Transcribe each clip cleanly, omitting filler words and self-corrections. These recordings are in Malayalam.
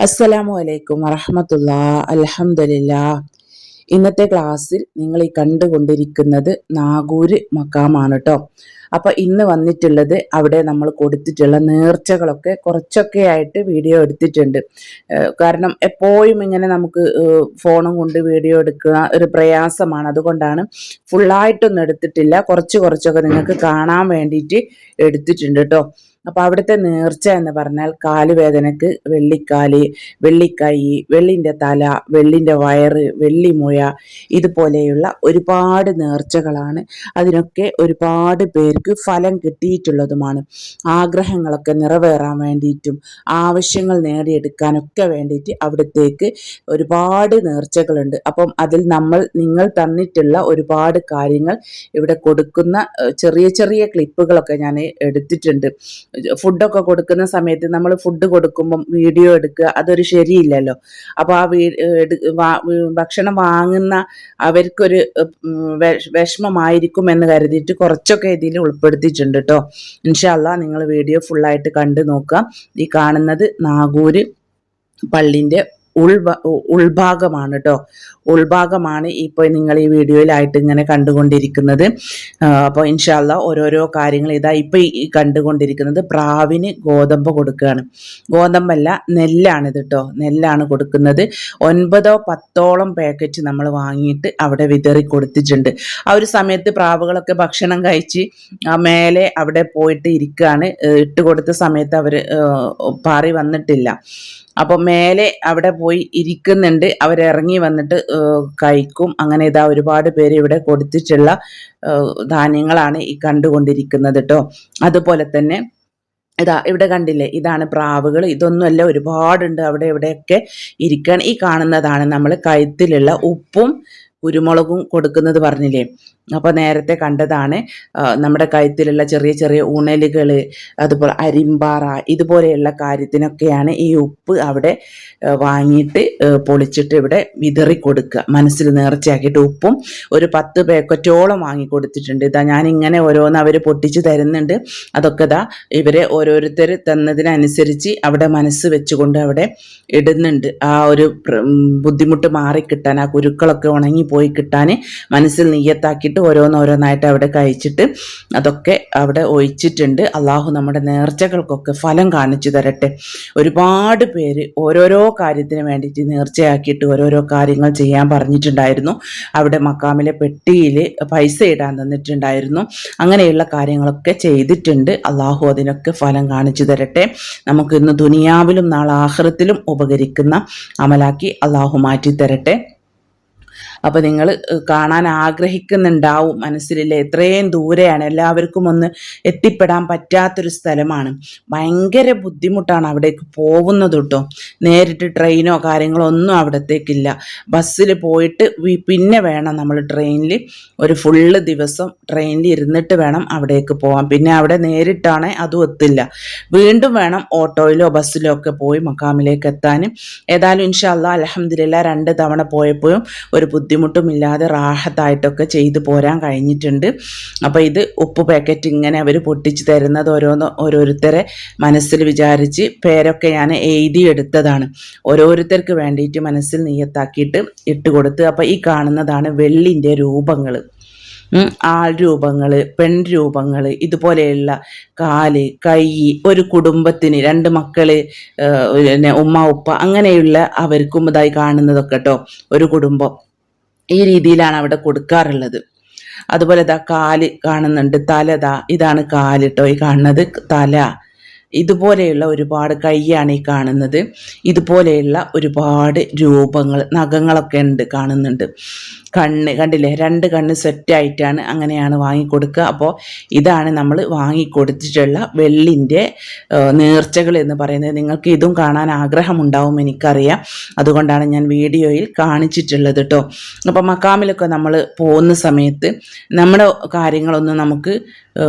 അസ്സലാമു അലൈക്കും വറഹ്മത്തുള്ളാ. അൽഹംദുലില്ലാ. ഇന്നത്തെ ക്ലാസ്സിൽ നിങ്ങൾ ഈ കണ്ടുകൊണ്ടിരിക്കുന്നത് നാഗൂര് മക്കാമാണ് കേട്ടോ. അപ്പോൾ ഇന്ന് വന്നിട്ടുള്ളത് അവിടെ നമ്മൾ കൊടുത്തിട്ടുള്ള നേർച്ചകളൊക്കെ കുറച്ചൊക്കെ ആയിട്ട് വീഡിയോ എടുത്തിട്ടുണ്ട്. കാരണം എപ്പോഴും ഇങ്ങനെ നമുക്ക് ഫോണും കൊണ്ട് വീഡിയോ എടുക്കുക ഒരു പ്രയാസമാണ്. അതുകൊണ്ടാണ് ഫുള്ളായിട്ടൊന്നും എടുത്തിട്ടില്ല, കുറച്ചൊക്കെ നിങ്ങൾക്ക് കാണാൻ വേണ്ടിയിട്ട് എടുത്തിട്ടുണ്ട് കേട്ടോ. അപ്പോൾ അവിടുത്തെ നേർച്ച എന്ന് പറഞ്ഞാൽ കാലുവേദനക്ക് വെള്ളിക്കാല്, വെള്ളിക്കൈ, വെള്ളിൻ്റെ തല, വെള്ളിൻ്റെ വയറ്, വെള്ളിമുഴ, ഇതുപോലെയുള്ള ഒരുപാട് നേർച്ചകളാണ്. അതിനൊക്കെ ഒരുപാട് പേർക്ക് ഫലം കിട്ടിയിട്ടുള്ളതുമാണ്. ആഗ്രഹങ്ങളൊക്കെ നിറവേറാൻ വേണ്ടിയിട്ടും ആവശ്യങ്ങൾ നേടിയെടുക്കാനൊക്കെ വേണ്ടിയിട്ട് അവിടത്തേക്ക് ഒരുപാട് നേർച്ചകളുണ്ട്. അപ്പം അതിൽ നിങ്ങൾ തന്നിട്ടുള്ള ഒരുപാട് കാര്യങ്ങൾ ഇവിടെ കൊടുക്കുന്ന ചെറിയ ക്ലിപ്പുകളൊക്കെ ഞാൻ എടുത്തിട്ടുണ്ട്. ഫുഡൊക്കെ കൊടുക്കുന്ന സമയത്ത് നമ്മൾ ഫുഡ് കൊടുക്കുമ്പം വീഡിയോ എടുക്കുക അതൊരു ശരിയില്ലല്ലോ. അപ്പോൾ ഭക്ഷണം വാങ്ങുന്ന അവർക്കൊരു വിഷമമായിരിക്കും എന്ന് കരുതിയിട്ട് കുറച്ചൊക്കെ ഇതിൽ ഉൾപ്പെടുത്തിയിട്ടുണ്ട് കേട്ടോ. ഇൻഷാ അല്ലാഹ് നിങ്ങൾ വീഡിയോ ഫുള്ളായിട്ട് കണ്ടു നോക്കുക. ഈ കാണുന്നത് നാഗൂര് പള്ളിൻ്റെ ഉൾഭാഗമാണ് കേട്ടോ. ഉൾഭാഗമാണ് ഇപ്പോൾ നിങ്ങൾ ഈ വീഡിയോയിലായിട്ട് ഇങ്ങനെ കണ്ടുകൊണ്ടിരിക്കുന്നത്. അപ്പോൾ ഇൻഷാ അല്ലാഹ് ഓരോരോ കാര്യങ്ങൾ ഇതാ ഇപ്പോൾ ഈ കണ്ടുകൊണ്ടിരിക്കുന്നത് പ്രാവിന് ഗോതമ്പ് കൊടുക്കുകയാണ്. ഗോതമ്പല്ല, നെല്ലാണിത് കേട്ടോ. നെല്ലാണ് കൊടുക്കുന്നത്. 9-10 പാക്കറ്റ് നമ്മൾ വാങ്ങിയിട്ട് അവിടെ വിതറി കൊടുത്തിട്ടുണ്ട്. ആ ഒരു സമയത്ത് പ്രാവുകളൊക്കെ ഭക്ഷണം കഴിച്ച് മേലെ അവിടെ പോയിട്ട് ഇരിക്കുകയാണ്. ഇട്ട് കൊടുത്ത സമയത്ത് അവർ പാറി വന്നിട്ടില്ല. അപ്പോൾ മേലെ അവിടെ പോയി ഇരിക്കുന്നുണ്ട്. അവരിറങ്ങി വന്നിട്ട് കഴിക്കും. അങ്ങനെ ഇതാ ഒരുപാട് പേര് ഇവിടെ കൊടുത്തിട്ടുള്ള ധാന്യങ്ങളാണ് ഈ കണ്ടുകൊണ്ടിരിക്കുന്നത് കേട്ടോ. അതുപോലെ തന്നെ ഇതാ ഇവിടെ കണ്ടില്ലേ, ഇതാണ് പ്രാവുകൾ. ഇതൊന്നുമല്ല, ഒരുപാടുണ്ട് അവിടെ ഇവിടെയൊക്കെ ഇരിക്കാൻ. ഈ കാണുന്നതാണ് നമ്മൾ കഴുത്തിലുള്ള ഉപ്പും കുരുമുളകും കൊടുക്കുന്നത് പറഞ്ഞില്ലേ. അപ്പോൾ നേരത്തെ കണ്ടതാണ് നമ്മുടെ കഴുത്തിലുള്ള ചെറിയ ഉണലുകൾ, അതുപോലെ അരിമ്പാറ, ഇതുപോലെയുള്ള കാര്യത്തിനൊക്കെയാണ് ഈ ഉപ്പ് അവിടെ വാങ്ങിയിട്ട് പൊളിച്ചിട്ട് ഇവിടെ വിതറി കൊടുക്കുക. മനസ്സിൽ നേർച്ചയാക്കിയിട്ട് ഉപ്പും ഒരു 10 പാക്കറ്റോളം വാങ്ങി കൊടുത്തിട്ടുണ്ട്. ഇതാ ഞാനിങ്ങനെ ഓരോന്ന് അവർ പൊട്ടിച്ച് തരുന്നുണ്ട്. അതൊക്കെ ഇതാ ഇവരെ ഓരോരുത്തർ തന്നതിനനുസരിച്ച് അവിടെ മനസ്സ് വെച്ചുകൊണ്ട് അവിടെ ഇടുന്നുണ്ട്. ആ ഒരു ബുദ്ധിമുട്ട് മാറിക്കിട്ടാൻ, ആ കുരുക്കളൊക്കെ ഉണങ്ങിപ്പോയി കിട്ടാൻ മനസ്സിൽ നിയ്യത്താക്കിയിട്ട് ഓരോന്നായിട്ട് അവിടെ കഴിച്ചിട്ട് അതൊക്കെ അവിടെ ഒഴിച്ചിട്ടുണ്ട്. അള്ളാഹു നമ്മുടെ നേർച്ചകൾക്കൊക്കെ ഫലം കാണിച്ചു തരട്ടെ. ഒരുപാട് പേര് ഓരോരോ കാര്യത്തിന് വേണ്ടിയിട്ട് നേർച്ചയാക്കിയിട്ട് ഓരോരോ കാര്യങ്ങൾ ചെയ്യാൻ പറഞ്ഞിട്ടുണ്ടായിരുന്നു. അവിടെ മക്കാമിലെ പെട്ടിയിൽ പൈസ ഇടാൻ തന്നിട്ടുണ്ടായിരുന്നു. അങ്ങനെയുള്ള കാര്യങ്ങളൊക്കെ ചെയ്തിട്ടുണ്ട്. അള്ളാഹു അതിനൊക്കെ ഫലം കാണിച്ചു തരട്ടെ. നമുക്ക് ഇന്ന് ദുനിയാവിലും നാളെ ആഖിറത്തിലും ഉപകരിക്കുന്ന അമലാക്കി അള്ളാഹു മാറ്റി തരട്ടെ. അപ്പോൾ നിങ്ങൾ കാണാൻ ആഗ്രഹിക്കുന്നുണ്ടാവും മനസ്സിലില്ലേ. എത്രയും ദൂരെയാണ്, എല്ലാവർക്കും ഒന്ന് എത്തിപ്പെടാൻ പറ്റാത്തൊരു സ്ഥലമാണ്. ഭയങ്കര ബുദ്ധിമുട്ടാണ് അവിടേക്ക് പോകുന്നത് കേട്ടോ. നേരിട്ട് ട്രെയിനോ കാര്യങ്ങളോ ഒന്നും അവിടത്തേക്കില്ല. ബസ്സിൽ പോയിട്ട് പിന്നെ വേണം നമ്മൾ ട്രെയിനിൽ ഒരു ഫുള്ള് ദിവസം ട്രെയിനിൽ ഇരുന്നിട്ട് വേണം അവിടേക്ക് പോകാൻ. പിന്നെ അവിടെ നേരിട്ടാണ് അതും എത്തില്ല. വീണ്ടും വേണം ഓട്ടോയിലോ ബസ്സിലോ ഒക്കെ പോയി മക്കാമിലേക്ക് എത്താൻ. ഏതായാലും ഇൻഷാ അല്ലാഹ് അൽഹംദുലില്ലാ 2 തവണ പോയപ്പോഴും ഒരു ബുദ്ധിമുട്ടുമില്ലാതെ റാഹത്തായിട്ടൊക്കെ ചെയ്തു പോരാൻ കഴിഞ്ഞിട്ടുണ്ട്. അപ്പോൾ ഇത് ഉപ്പ് പാക്കറ്റ് ഇങ്ങനെ അവർ പൊട്ടിച്ച് തരുന്നത് ഓരോരുത്തരെ മനസ്സിൽ വിചാരിച്ച് പേരൊക്കെ ഞാൻ എഴുതിയെടുത്തതാണ്. ഓരോരുത്തർക്ക് വേണ്ടിയിട്ട് മനസ്സിൽ നിയ്യത്താക്കിയിട്ട് ഇട്ട് കൊടുത്ത്. അപ്പോൾ ഈ കാണുന്നതാണ് വെള്ളിൻ്റെ രൂപങ്ങൾ. ആൾ രൂപങ്ങൾ, പെൺരൂപങ്ങൾ, ഇതുപോലെയുള്ള കാല്, കൈ, ഒരു കുടുംബത്തിന് 2 മക്കൾ, ഉമ്മ ഉപ്പ, അങ്ങനെയുള്ള അവർക്കും ഇതായി കാണുന്നതൊക്കെ കേട്ടോ. ഒരു കുടുംബം ഈ രീതിയിലാണ് അവിടെ കൊടുക്കാറുള്ളത്. അതുപോലെ ഇതാ കാല് കാണുന്നുണ്ട്, തലതാ, ഇതാണ് കാല് കേട്ടോ. ഈ കാണുന്നത് തല. ഇതുപോലെയുള്ള ഒരുപാട് കൈയാണ് ഈ കാണുന്നത്. ഇതുപോലെയുള്ള ഒരുപാട് രൂപങ്ങൾ, നഖങ്ങളൊക്കെ ഉണ്ട് കാണുന്നുണ്ട്. കണ്ണ് കണ്ടില്ലേ, 2 കണ്ണ് സെറ്റായിട്ടാണ് അങ്ങനെയാണ് വാങ്ങിക്കൊടുക്കുക. അപ്പോൾ ഇതാണ് നമ്മൾ വാങ്ങിക്കൊടുത്തിട്ടുള്ള വെള്ളിൻ്റെ നേർച്ചകൾ എന്ന് പറയുന്നത്. നിങ്ങൾക്ക് ഇതും കാണാൻ ആഗ്രഹമുണ്ടാവും എനിക്കറിയാം. അതുകൊണ്ടാണ് ഞാൻ വീഡിയോയിൽ കാണിച്ചിട്ടുള്ളത് കേട്ടോ. അപ്പോൾ മക്കാമിലൊക്കെ നമ്മൾ പോകുന്ന സമയത്ത് നമ്മുടെ കാര്യങ്ങളൊന്നും നമുക്ക്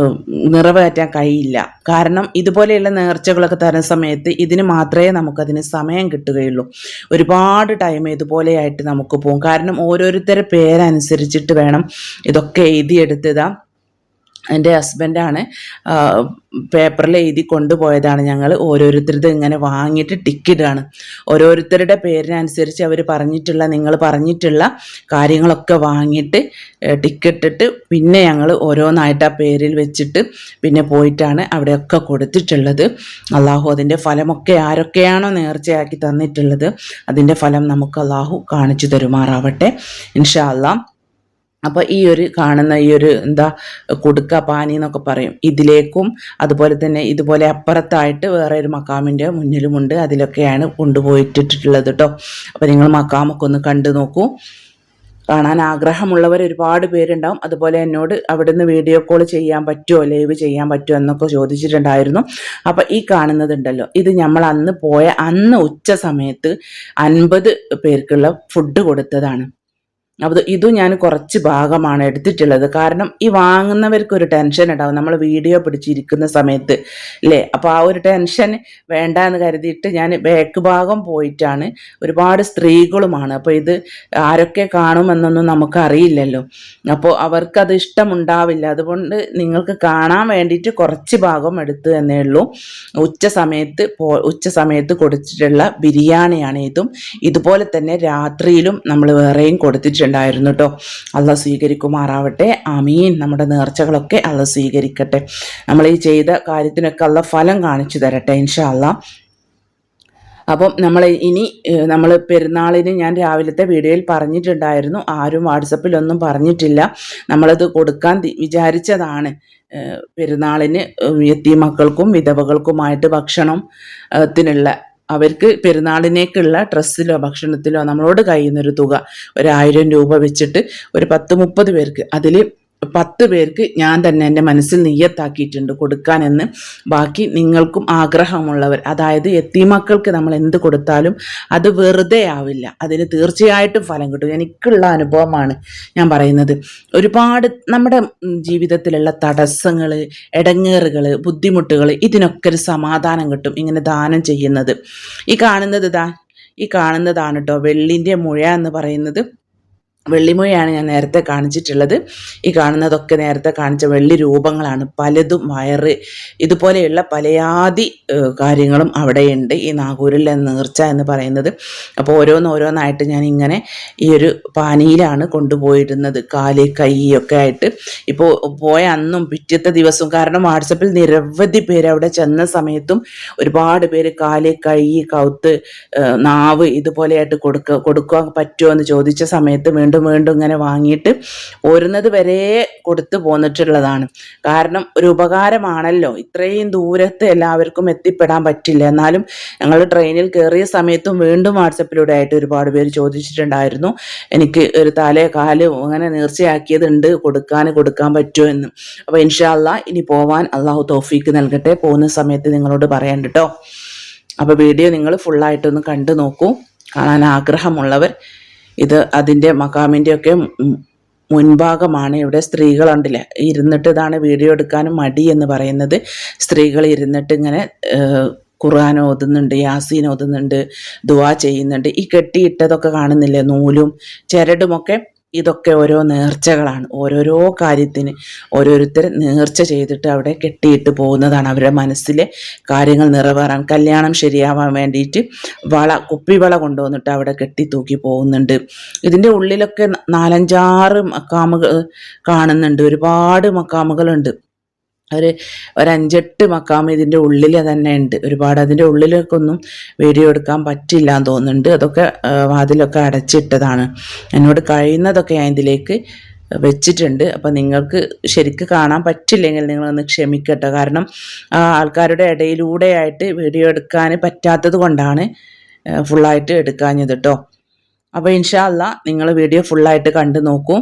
നിറവേറ്റാൻ കഴിയില്ല. കാരണം ഇതുപോലെയുള്ള നേർച്ചകളൊക്കെ തരുന്ന സമയത്ത് ഇതിന് മാത്രമേ നമുക്കതിന് സമയം കിട്ടുകയുള്ളൂ. ഒരുപാട് ടൈം ഇതുപോലെയായിട്ട് നമുക്ക് പോകും. കാരണം ഓരോരുത്തരുടെ പേരനുസരിച്ചിട്ട് വേണം ഇതൊക്കെ എഴുതിയെടുത്തതാ എൻ്റെ ഹസ്ബൻഡാണ് പേപ്പറിൽ എഴുതി കൊണ്ടുപോയതാണ്. ഞങ്ങൾ ഓരോരുത്തരുടെ ഇങ്ങനെ വാങ്ങിയിട്ട് ടിക്കിടാണ്. ഓരോരുത്തരുടെ പേരിനനുസരിച്ച് അവർ പറഞ്ഞിട്ടുള്ള നിങ്ങൾ പറഞ്ഞിട്ടുള്ള കാര്യങ്ങളൊക്കെ വാങ്ങിയിട്ട് ടിക്കറ്റിട്ട് പിന്നെ ഞങ്ങൾ ഓരോന്നായിട്ട് ആ പേരിൽ വെച്ചിട്ട് പിന്നെ പോയിട്ടാണ് അവിടെയൊക്കെ കൊടുത്തിട്ടുള്ളത്. അള്ളാഹു അതിൻ്റെ ഫലമൊക്കെ ആരൊക്കെയാണോ നേർച്ചയാക്കി തന്നിട്ടുള്ളത് അതിൻ്റെ ഫലം നമുക്ക് അള്ളാഹു കാണിച്ചു തരുമാറാവട്ടെ ഇൻഷാ അള്ളാ. അപ്പോൾ ഈ ഒരു കാണുന്ന ഈ ഒരു കുടുക്ക പാനി എന്നൊക്കെ പറയും, ഇതിലേക്കും അതുപോലെ തന്നെ ഇതുപോലെ അപ്പുറത്തായിട്ട് വേറെ ഒരു മക്കാമിൻ്റെ മുന്നിലുമുണ്ട്. അതിലൊക്കെയാണ് കൊണ്ടുപോയിട്ടിട്ടുള്ളത് കേട്ടോ. അപ്പോൾ നിങ്ങൾ മക്കാമൊക്കെ ഒന്ന് കണ്ടു നോക്കൂ. കാണാൻ ആഗ്രഹമുള്ളവർ ഒരുപാട് പേരുണ്ടാവും. അതുപോലെ എന്നോട് അവിടുന്ന് വീഡിയോ കോൾ ചെയ്യാൻ പറ്റുമോ, ലൈവ് ചെയ്യാൻ പറ്റുമോ എന്നൊക്കെ ചോദിച്ചിട്ടുണ്ടായിരുന്നു. അപ്പോൾ ഈ കാണുന്നതുണ്ടല്ലോ, ഇത് നമ്മൾ അന്ന് പോയ ഉച്ച സമയത്ത് 50 പേർക്കുള്ള ഫുഡ് കൊടുത്തതാണ്. അപ്പോൾ ഇതും ഞാൻ കുറച്ച് ഭാഗമാണ് എടുത്തിട്ടുള്ളത്. കാരണം ഈ വാങ്ങുന്നവർക്കൊരു ടെൻഷൻ ഉണ്ടാവും നമ്മൾ വീഡിയോ പിടിച്ചിരിക്കുന്ന സമയത്ത് അല്ലേ. അപ്പോൾ ആ ഒരു ടെൻഷൻ വേണ്ട എന്ന് കരുതിയിട്ട് ഞാൻ ബാക്ക് ഭാഗം പോയിട്ടാണ്. ഒരുപാട് സ്ത്രീകളുമാണ്. അപ്പോൾ ഇത് ആരൊക്കെ കാണുമെന്നൊന്നും നമുക്കറിയില്ലല്ലോ. അപ്പോൾ അവർക്കത് ഇഷ്ടമുണ്ടാവില്ല. അതുകൊണ്ട് നിങ്ങൾക്ക് കാണാൻ വേണ്ടിയിട്ട് കുറച്ച് ഭാഗം എടുത്തു എന്നേ ഉള്ളൂ. ഉച്ച സമയത്ത് കൊടുത്തിട്ടുള്ള ബിരിയാണിയാണ് ഇതും. ഇതുപോലെ തന്നെ രാത്രിയിലും നമ്മൾ വേറെയും കൊടുത്തിട്ടുണ്ട് ായിരുന്നു കേട്ടോ. അള്ളാഹ് സ്വീകരിക്കുമാറാവട്ടെ. ആമീൻ. നമ്മുടെ നേർച്ചകളൊക്കെ അള്ളാഹ് സ്വീകരിക്കട്ടെ. നമ്മൾ ഈ ചെയ്ത കാര്യത്തിനൊക്കെ അള്ളാഹ് ഫലം കാണിച്ചു തരട്ടെ ഇൻഷാ അള്ളാഹ്. അപ്പം നമ്മൾ പെരുന്നാളിന് ഞാൻ രാവിലത്തെ വീഡിയോയിൽ പറഞ്ഞിട്ടുണ്ടായിരുന്നു. ആരും വാട്സപ്പിലൊന്നും പറഞ്ഞിട്ടില്ല. നമ്മളത് കൊടുക്കാൻ വിചാരിച്ചതാണ്. പെരുന്നാളിന് യതീം മക്കൾക്കും വിധവകൾക്കുമായിട്ട് ഭക്ഷണത്തിനുള്ള അവർക്ക് പെരുന്നാളിനേക്കുള്ള ഡ്രസ്സിലോ ഭക്ഷണത്തിലോ നമ്മളോട് കഴിയുന്നൊരു തുക 1000 രൂപ വെച്ചിട്ട് ഒരു 10-30 പേർക്ക്, അതിൽ 10 പേർക്ക് ഞാൻ തന്നെ എൻ്റെ മനസ്സിൽ നിയ്യത്താക്കിയിട്ടുണ്ട് കൊടുക്കാനെന്ന്. ബാക്കി നിങ്ങൾക്കും ആഗ്രഹമുള്ളവർ, അതായത് യതീമക്കൾക്ക് നമ്മൾ എന്ത് കൊടുത്താലും അത് വെറുതെ ആവില്ല, അതിന് തീർച്ചയായിട്ടും ഫലം കിട്ടും. എനിക്കുള്ള അനുഭവമാണ് ഞാൻ പറയുന്നത്. ഒരുപാട് നമ്മുടെ ജീവിതത്തിലുള്ള തടസ്സങ്ങൾ, ഇടങ്ങേറുകൾ, ബുദ്ധിമുട്ടുകൾ, ഇതിനൊക്കെ ഒരു സമാധാനം കിട്ടും ഇങ്ങനെ ദാനം ചെയ്യുന്നത്. ഈ കാണുന്നതാണ് കേട്ടോ വെള്ളിൻ്റെ മുഴ എന്ന് പറയുന്നത്. വെള്ളിമുഴയാണ് ഞാൻ നേരത്തെ കാണിച്ചിട്ടുള്ളത്. ഈ കാണുന്നതൊക്കെ നേരത്തെ കാണിച്ച വെള്ളി രൂപങ്ങളാണ്. പലതും വയറ് ഇതുപോലെയുള്ള പലയാതി കാര്യങ്ങളും അവിടെയുണ്ട് ഈ നാഗൂരിലെ നേർച്ച എന്ന് പറയുന്നത്. അപ്പോൾ ഓരോന്നായിട്ട് ഞാൻ ഇങ്ങനെ ഈ ഒരു പാനിയിലാണ് കൊണ്ടുപോയിരുന്നത്, കാല് കൈയൊക്കെ ആയിട്ട്. ഇപ്പോൾ പോയ അന്നും പിറ്റത്തെ ദിവസവും, കാരണം വാട്സപ്പിൽ നിരവധി പേര് അവിടെ ചെന്ന സമയത്തും ഒരുപാട് പേര് കാല് കൈ കൗത്ത് നാവ് ഇതുപോലെയായിട്ട് കൊടുക്കാൻ പറ്റുമോ എന്ന് ചോദിച്ച സമയത്ത് വീണ്ടും ഇങ്ങനെ വാങ്ങിയിട്ട് പോരുന്നത് വരെ കൊടുത്തു പോന്നിട്ടുള്ളതാണ്. കാരണം ഒരു ഉപകാരമാണല്ലോ. ഇത്രയും ദൂരത്ത് എല്ലാവർക്കും എത്തിപ്പെടാൻ പറ്റില്ല. എന്നാലും ഞങ്ങൾ ട്രെയിനിൽ കയറിയ സമയത്തും വീണ്ടും വാട്സപ്പിലൂടെ ആയിട്ട് ഒരുപാട് പേര് ചോദിച്ചിട്ടുണ്ടായിരുന്നു, എനിക്ക് ഒരു കാല് അങ്ങനെ നേർച്ചയാക്കിയതുണ്ട്, കൊടുക്കാൻ പറ്റുമോ എന്ന്. അപ്പോൾ ഇൻഷാ അല്ലാഹ് ഇനി പോവാൻ അള്ളാഹു തൗഫീക്ക് നൽകട്ടെ. പോകുന്ന സമയത്ത് നിങ്ങളോട് പറയാൻ കേട്ടോ. അപ്പോൾ വീഡിയോ നിങ്ങൾ ഫുള്ളായിട്ടൊന്ന് കണ്ടു നോക്കൂ. കാണാൻ ആഗ്രഹമുള്ളവർ. ഇത് അതിൻ്റെ മക്കാമിൻ്റെ ഒക്കെ മുൻഭാഗമാണ്. ഇവിടെ സ്ത്രീകളുണ്ടല്ലേ ഇരുന്നിട്ട്, ഇതാണ് വീഡിയോ എടുക്കാനും മടി എന്ന് പറയുന്നത്. സ്ത്രീകൾ ഇരുന്നിട്ട് ഇങ്ങനെ ഖുർആൻ ഓതുന്നുണ്ട്, യാസീൻ ഓതുന്നുണ്ട്, ദുആ ചെയ്യുന്നുണ്ട്. ഈ കെട്ടിയിട്ടതൊക്കെ കാണുന്നില്ലേ, നൂലും ചരടുമൊക്കെ, ഇതൊക്കെ ഓരോ നേർച്ചകളാണ്. ഓരോരോ കാര്യത്തിന് ഓരോരുത്തർ നേർച്ച ചെയ്തിട്ട് അവിടെ കെട്ടിയിട്ട് പോകുന്നതാണ്. അവരുടെ മനസ്സിലെ കാര്യങ്ങൾ നിറവേറാൻ, കല്യാണം ശരിയാവാൻ വേണ്ടിയിട്ട് കുപ്പിവള കൊണ്ടുവന്നിട്ട് അവിടെ കെട്ടി തൂക്കി പോകുന്നുണ്ട്. ഇതിൻ്റെ ഉള്ളിലൊക്കെ 4-5 മക്കാമുകൾ കാണുന്നുണ്ട്. ഒരുപാട് മക്കാമുകളുണ്ട്. ഒരു 5-8 മക്കാം ഇതിൻ്റെ ഉള്ളിൽ തന്നെ ഉണ്ട്. ഒരുപാട് അതിൻ്റെ ഉള്ളിലേക്കൊന്നും വീഡിയോ എടുക്കാൻ പറ്റില്ല എന്ന് തോന്നുന്നുണ്ട്. അതൊക്കെ വാതിലൊക്കെ അടച്ചിട്ടതാണ്. എന്നോട് കഴിയുന്നതൊക്കെ ഞാൻ ഇതിലേക്ക് വെച്ചിട്ടുണ്ട്. അപ്പം നിങ്ങൾക്ക് ശരിക്ക് കാണാൻ പറ്റില്ലെങ്കിൽ നിങ്ങളൊന്ന് ക്ഷമിക്കട്ടെ. കാരണം ആൾക്കാരുടെ ഇടയിലൂടെയായിട്ട് വീഡിയോ എടുക്കാൻ പറ്റാത്തത് കൊണ്ടാണ് ഫുള്ളായിട്ട് എടുക്കാഞ്ഞത് കേട്ടോ. അപ്പോൾ ഇൻഷാ അല്ലാഹ് നിങ്ങൾ വീഡിയോ ഫുള്ളായിട്ട് കണ്ടു നോക്കൂ.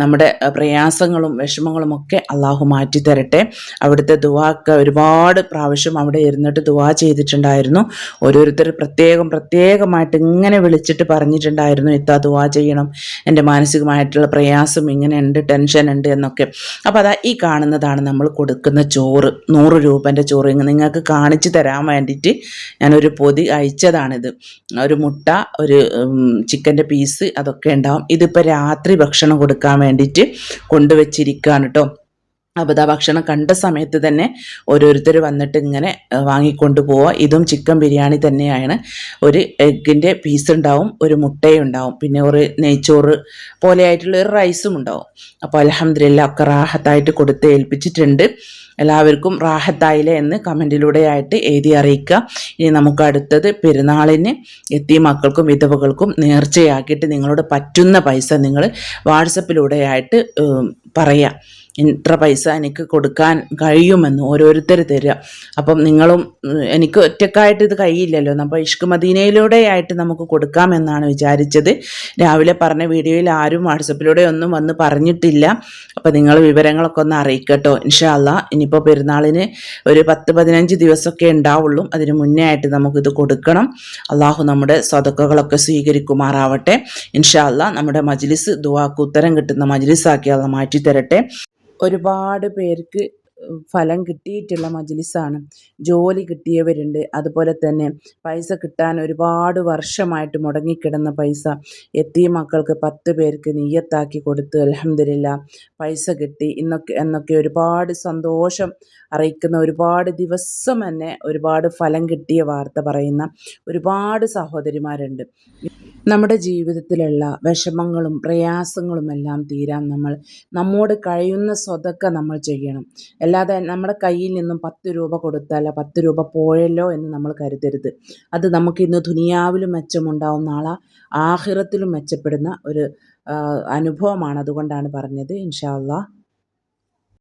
നമ്മുടെ പ്രയാസങ്ങളും വിഷമങ്ങളും ഒക്കെ അള്ളാഹു മാറ്റി തരട്ടെ. അവിടുത്തെ ദുആക്ക് ഒരുപാട് പ്രാവശ്യം അവിടെ ഇരുന്നിട്ട് ദുആ ചെയ്തിട്ടുണ്ടായിരുന്നു. ഓരോരുത്തർ പ്രത്യേകമായിട്ട് ഇങ്ങനെ വിളിച്ചിട്ട് പറഞ്ഞിട്ടുണ്ടായിരുന്നു, ഇത്താ ദുആ ചെയ്യണം, എൻ്റെ മാനസികമായിട്ടുള്ള പ്രയാസം ഇങ്ങനെ ഉണ്ട്, ടെൻഷൻ ഉണ്ട് എന്നൊക്കെ. അപ്പോൾ അതാ ഈ കാണുന്നതാണ് നമ്മൾ കൊടുക്കുന്ന ചോറ്, 100 രൂപൻ്റെ ചോറ്. നിങ്ങൾക്ക് കാണിച്ചു തരാൻ വേണ്ടിയിട്ട് ഞാനൊരു പൊതി അയച്ചതാണിത്. ഒരു മുട്ട, ഒരു ചിക്കൻ്റെ പീസ്, അതൊക്കെ ഉണ്ടാവും. ഇതിപ്പോൾ രാത്രി ഭക്ഷണം കൊടുക്കാൻ വേണ്ടിയിട്ട് കൊണ്ടുവച്ചിരിക്കുകയാണ് കേട്ടോ. അപ്പോൾ ഇതാ ഭക്ഷണം കണ്ട സമയത്ത് തന്നെ ഓരോരുത്തർ വന്നിട്ട് ഇങ്ങനെ വാങ്ങിക്കൊണ്ട് പോവുക. ഇതും ചിക്കൻ ബിരിയാണി തന്നെയാണ്. ഒരു എഗ്ഗിൻ്റെ പീസ് ഉണ്ടാവും, ഒരു മുട്ടയും ഉണ്ടാവും, പിന്നെ ഒരു നെയ്ച്ചോറ് പോലെ ആയിട്ടുള്ള ഒരു റൈസും ഉണ്ടാവും. അപ്പോൾ അൽഹംദുലില്ലാ ഒക്കെ റാഹത്തായിട്ട് കൊടുത്ത് ഏൽപ്പിച്ചിട്ടുണ്ട്. എല്ലാവർക്കും റാഹത്തായില്ലേ എന്ന് കമൻറ്റിലൂടെ ആയിട്ട് എഴുതി അറിയിക്കുക. ഇനി നമുക്ക് അടുത്തത് പെരുന്നാളിന് എത്തിയ മക്കൾക്കും വിധവകൾക്കും നേർച്ചയാക്കിയിട്ട് നിങ്ങളോട് പറ്റുന്ന പൈസ നിങ്ങൾ വാട്സപ്പിലൂടെ ആയിട്ട് പറയുക. ഇത്ര പൈസ എനിക്ക് കൊടുക്കാൻ കഴിയുമെന്ന് ഓരോരുത്തർ തരിക. അപ്പം നിങ്ങളും എനിക്ക് ഒറ്റക്കായിട്ട് ഇത് കഴിയില്ലല്ലോ, അപ്പോൾ ഇഷ്ക് മദീനയിലൂടെ ആയിട്ട് നമുക്ക് കൊടുക്കാമെന്നാണ് വിചാരിച്ചത്. രാവിലെ പറഞ്ഞ വീഡിയോയിൽ ആരും വാട്സപ്പിലൂടെ ഒന്നും വന്ന് പറഞ്ഞിട്ടില്ല. അപ്പോൾ നിങ്ങൾ വിവരങ്ങളൊക്കെ ഒന്ന് അറിയിക്കട്ടോ ഇൻഷാ അല്ലാ. ഇനിയിപ്പോൾ പെരുന്നാളിന് ഒരു 10-15 ദിവസമൊക്കെ ഉണ്ടാവുള്ളൂ. അതിന് മുന്നേ ആയിട്ട് നമുക്കിത് കൊടുക്കണം. അള്ളാഹു നമ്മുടെ സ്വതക്കകളൊക്കെ സ്വീകരിക്കുമാറാവട്ടെ ഇൻഷാ അല്ലാ. നമ്മുടെ മജ്ലിസ് ദുആക്ക് ഉത്തരം കിട്ടുന്ന മജ്ലിസാക്കി അള്ളാഹ് മാറ്റി തരട്ടെ. ഒരുപാട് പേർക്ക് ഫലം കിട്ടിയിട്ടുള്ള മജ്ലിസാണ്. ജോലി കിട്ടിയവരുണ്ട്, അതുപോലെ തന്നെ പൈസ കിട്ടാൻ ഒരുപാട് വർഷമായിട്ട് മുടങ്ങിക്കിടന്ന പൈസ എത്തീം മക്കൾക്ക് 10 പേർക്ക് നിയ്യത്താക്കി കൊടുത്ത് അൽഹംദുലില്ലാ പൈസ കിട്ടി എന്നൊക്കെ ഒരുപാട് സന്തോഷം അറിയിക്കുന്ന, ഒരുപാട് ദിവസം തന്നെ ഒരുപാട് ഫലം കിട്ടിയ വാർത്ത പറയുന്ന ഒരുപാട് സഹോദരിമാരുണ്ട്. നമ്മുടെ ജീവിതത്തിലുള്ള വിഷമങ്ങളും പ്രയാസങ്ങളുമെല്ലാം തീരാൻ നമ്മോട് കഴിയുന്ന സ്വതക്ക നമ്മൾ ചെയ്യണം. അല്ലാതെ നമ്മുടെ കയ്യിൽ നിന്നും 10 രൂപ കൊടുത്താൽ 10 രൂപ പോയല്ലോ എന്ന് നമ്മൾ കരുതരുത്. അത് നമുക്കിന്ന് ദുനിയാവിലും മെച്ചമുണ്ടാവും, നാളെ ആഖിറത്തിലും മെച്ചപ്പെടുന്ന ഒരു അനുഭവമാണ്. അതുകൊണ്ടാണ് പറഞ്ഞത് ഇൻഷാ അല്ലാഹ്.